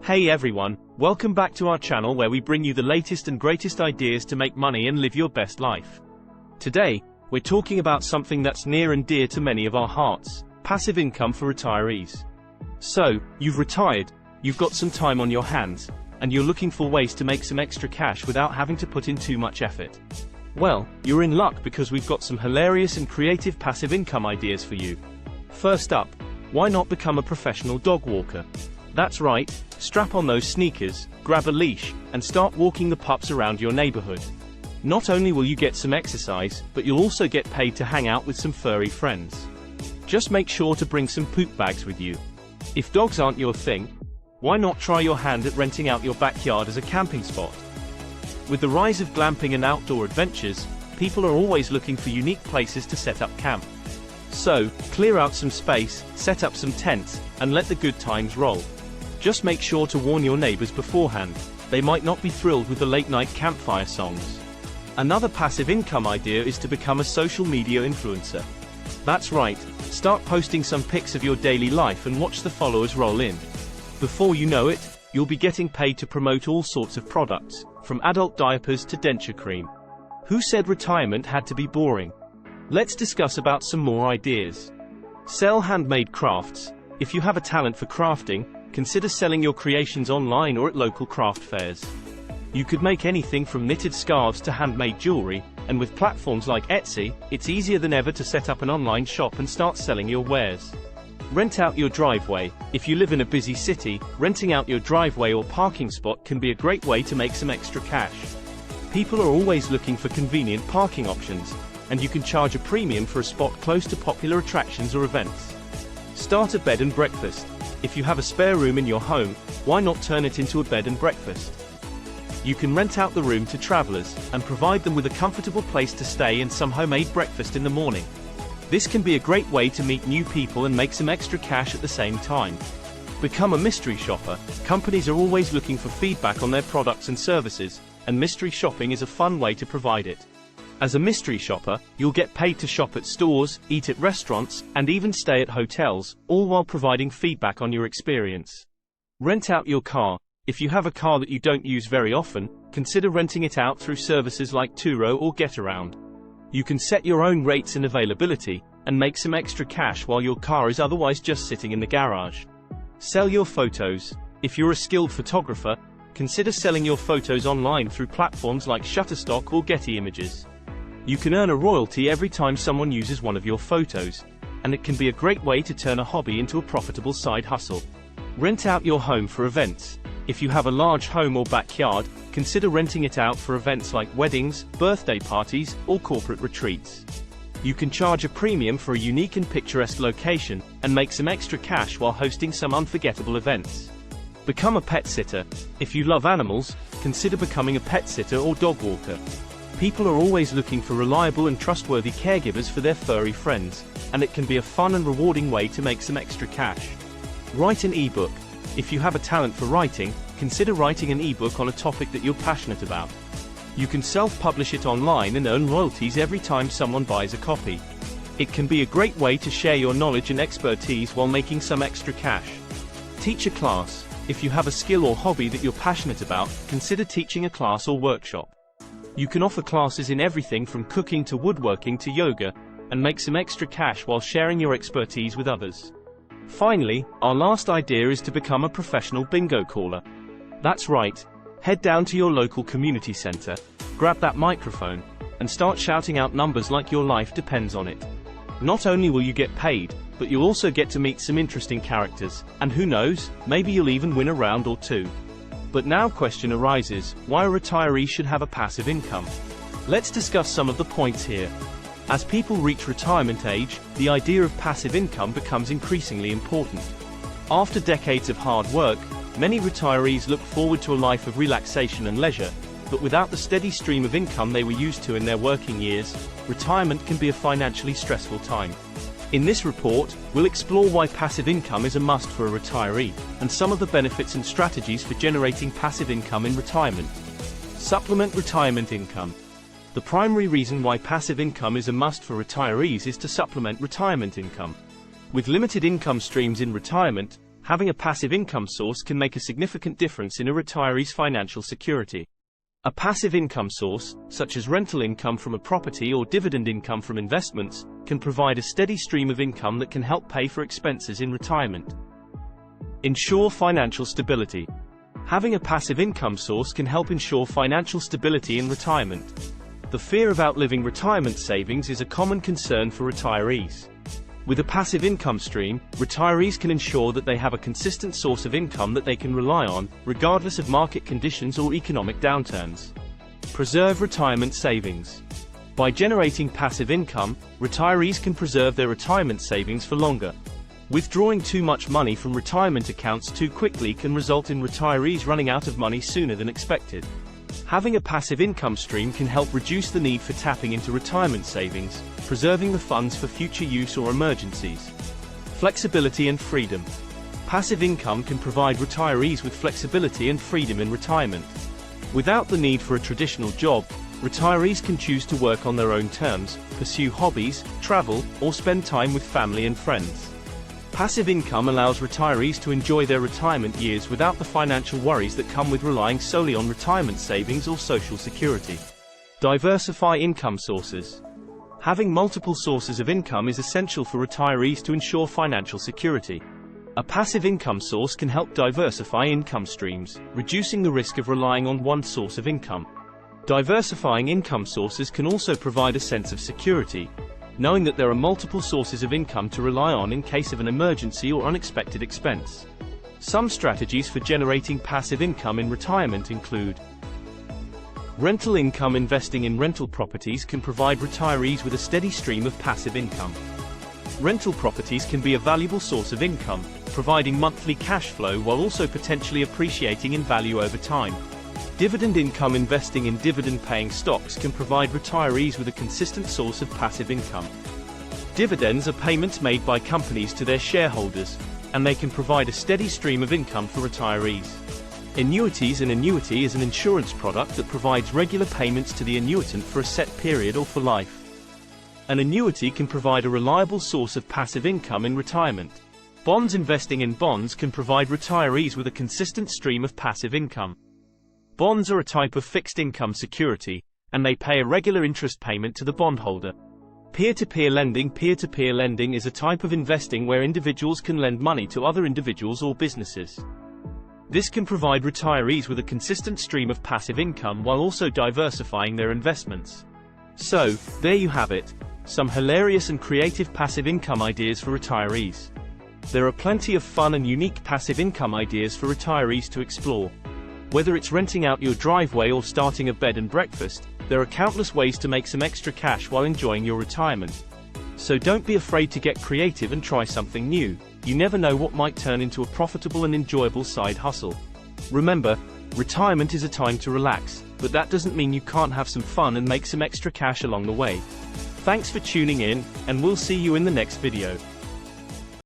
Hey everyone, welcome back to our channel where we bring you the latest and greatest ideas to make money and live your best life. Today, we're talking about something that's near and dear to many of our hearts: passive income for retirees. So, you've retired, you've got some time on your hands, and you're looking for ways to make some extra cash without having to put in too much effort. Well, you're in luck because we've got some hilarious and creative passive income ideas for you. First up, why not become a professional dog walker? That's right, strap on those sneakers, grab a leash, and start walking the pups around your neighborhood. Not only will you get some exercise, but you'll also get paid to hang out with some furry friends. Just make sure to bring some poop bags with you. If dogs aren't your thing, why not try your hand at renting out your backyard as a camping spot? With the rise of glamping and outdoor adventures, people are always looking for unique places to set up camp. So, clear out some space, set up some tents, and let the good times roll. Just make sure to warn your neighbors beforehand. They might not be thrilled with the late-night campfire songs. Another passive income idea is to become a social media influencer. That's right, start posting some pics of your daily life and watch the followers roll in. Before you know it, you'll be getting paid to promote all sorts of products, from adult diapers to denture cream. Who said retirement had to be boring? Let's discuss about some more ideas. Sell handmade crafts. If you have a talent for crafting, consider selling your creations online or at local craft fairs. You could make anything from knitted scarves to handmade jewelry, and with platforms like Etsy, it's easier than ever to set up an online shop and start selling your wares. Rent out your driveway. If you live in a busy city, renting out your driveway or parking spot can be a great way to make some extra cash. People are always looking for convenient parking options, and you can charge a premium for a spot close to popular attractions or events. Start a bed and breakfast. If you have a spare room in your home, why not turn it into a bed and breakfast? You can rent out the room to travelers, and provide them with a comfortable place to stay and some homemade breakfast in the morning. This can be a great way to meet new people and make some extra cash at the same time. Become a mystery shopper. Companies are always looking for feedback on their products and services, and mystery shopping is a fun way to provide it. As a mystery shopper, you'll get paid to shop at stores, eat at restaurants, and even stay at hotels, all while providing feedback on your experience. Rent out your car. If you have a car that you don't use very often, consider renting it out through services like Turo or Getaround. You can set your own rates and availability, and make some extra cash while your car is otherwise just sitting in the garage. Sell your photos. If you're a skilled photographer, consider selling your photos online through platforms like Shutterstock or Getty Images. You can earn a royalty every time someone uses one of your photos, and it can be a great way to turn a hobby into a profitable side hustle. Rent out your home for events. If you have a large home or backyard, consider renting it out for events like weddings, birthday parties, or corporate retreats. You can charge a premium for a unique and picturesque location, and make some extra cash while hosting some unforgettable events. Become a pet sitter. If you love animals, consider becoming a pet sitter or dog walker. People are always looking for reliable and trustworthy caregivers for their furry friends, and it can be a fun and rewarding way to make some extra cash. Write an ebook. If you have a talent for writing, consider writing an ebook on a topic that you're passionate about. You can self-publish it online and earn royalties every time someone buys a copy. It can be a great way to share your knowledge and expertise while making some extra cash. Teach a class. If you have a skill or hobby that you're passionate about, consider teaching a class or workshop. You can offer classes in everything from cooking to woodworking to yoga, and make some extra cash while sharing your expertise with others. Finally, our last idea is to become a professional bingo caller. That's right. Head down to your local community center, grab that microphone, and start shouting out numbers like your life depends on it. Not only will you get paid, but you'll also get to meet some interesting characters, and who knows, maybe you'll even win a round or two. But now question arises, why a retiree should have a passive income? Let's discuss some of the points here. As people reach retirement age, the idea of passive income becomes increasingly important. After decades of hard work, many retirees look forward to a life of relaxation and leisure, but without the steady stream of income they were used to in their working years, retirement can be a financially stressful time. In this report, we'll explore why passive income is a must for a retiree, and some of the benefits and strategies for generating passive income in retirement. Supplement retirement income. The primary reason why passive income is a must for retirees is to supplement retirement income. With limited income streams in retirement, having a passive income source can make a significant difference in a retiree's financial security. A passive income source, such as rental income from a property or dividend income from investments, can provide a steady stream of income that can help pay for expenses in retirement. Ensure financial stability. Having a passive income source can help ensure financial stability in retirement. The fear of outliving retirement savings is a common concern for retirees. With a passive income stream, retirees can ensure that they have a consistent source of income that they can rely on, regardless of market conditions or economic downturns. Preserve retirement savings. By generating passive income, retirees can preserve their retirement savings for longer. Withdrawing too much money from retirement accounts too quickly can result in retirees running out of money sooner than expected. Having a passive income stream can help reduce the need for tapping into retirement savings, preserving the funds for future use or emergencies. Flexibility and freedom. Passive income can provide retirees with flexibility and freedom in retirement. Without the need for a traditional job, retirees can choose to work on their own terms, pursue hobbies, travel, or spend time with family and friends. Passive income allows retirees to enjoy their retirement years without the financial worries that come with relying solely on retirement savings or Social Security. Diversify income sources. Having multiple sources of income is essential for retirees to ensure financial security. A passive income source can help diversify income streams, reducing the risk of relying on one source of income. Diversifying income sources can also provide a sense of security, knowing that there are multiple sources of income to rely on in case of an emergency or unexpected expense. Some strategies for generating passive income in retirement include: rental income. Investing in rental properties can provide retirees with a steady stream of passive income. Rental properties can be a valuable source of income, providing monthly cash flow while also potentially appreciating in value over time. Dividend income. Investing in dividend-paying stocks can provide retirees with a consistent source of passive income. Dividends are payments made by companies to their shareholders, and they can provide a steady stream of income for retirees. Annuities. An annuity is an insurance product that provides regular payments to the annuitant for a set period or for life. An annuity can provide a reliable source of passive income in retirement. Bonds. Investing in bonds can provide retirees with a consistent stream of passive income. Bonds are a type of fixed income security, and they pay a regular interest payment to the bondholder. Peer-to-peer lending. Peer-to-peer lending is a type of investing where individuals can lend money to other individuals or businesses. This can provide retirees with a consistent stream of passive income while also diversifying their investments. So, there you have it, some hilarious and creative passive income ideas for retirees. There are plenty of fun and unique passive income ideas for retirees to explore. Whether it's renting out your driveway or starting a bed and breakfast, there are countless ways to make some extra cash while enjoying your retirement. So don't be afraid to get creative and try something new. You never know what might turn into a profitable and enjoyable side hustle. Remember, retirement is a time to relax, but that doesn't mean you can't have some fun and make some extra cash along the way. Thanks for tuning in, and we'll see you in the next video.